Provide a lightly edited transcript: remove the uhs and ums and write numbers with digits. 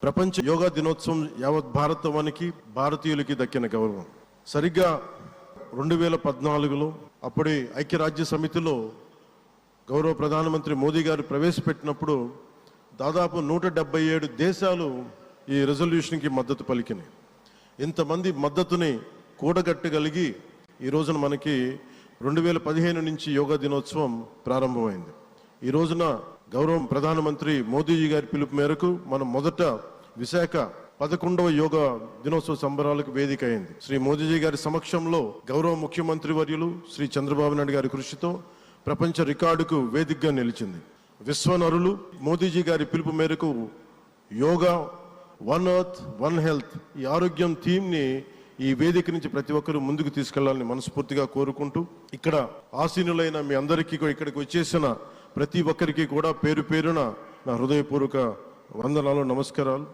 ప్రపంచ యోగా దినోత్సవం యావత్ భారతవానికి భారతీయులకి దక్కిన గౌరవం. సరిగ్గా 2014లో అప్పుడే ఐక్యరాజ్య సమితిలో గౌరవ ప్రధానమంత్రి మోదీ గారు ప్రవేశపెట్టినప్పుడు దాదాపు 177 దేశాలు ఈ రెజల్యూషన్కి మద్దతు పలికినాయి. ఇంతమంది మద్దతుని కూడగట్టగలిగి ఈ రోజున మనకి 2015 నుంచి యోగా దినోత్సవం ప్రారంభమైంది. ఈ రోజున గౌరవ ప్రధానమంత్రి మోదీజీ గారి పిలుపు మేరకు మనం మొదట విశాఖ 11వ యోగా దినోత్సవ సంబరాలకు వేదిక అయింది. శ్రీ మోదీజీ గారి సమక్షంలో గౌరవ ముఖ్యమంత్రి వర్యులు శ్రీ చంద్రబాబు నాయుడు గారి కృషితో ప్రపంచ రికార్డుకు వేదికగా నిలిచింది. విశ్వనరులు మోదీజీ గారి పిలుపు మేరకు yoga, one earth one health ఈ ఆరోగ్యం థీమ్ని ఈ వేదిక నుంచి ప్రతి ఒక్కరూ ముందుకు తీసుకెళ్లాలని మనస్ఫూర్తిగా కోరుకుంటూ, ఇక్కడ ఆసీనులైన మీ అందరికీ ఇక్కడికి వచ్చేసిన ప్రతి ఒక్కరికి కూడా పేరు పేరున నా హృదయపూర్వక వందనాలు, నమస్కారాలు.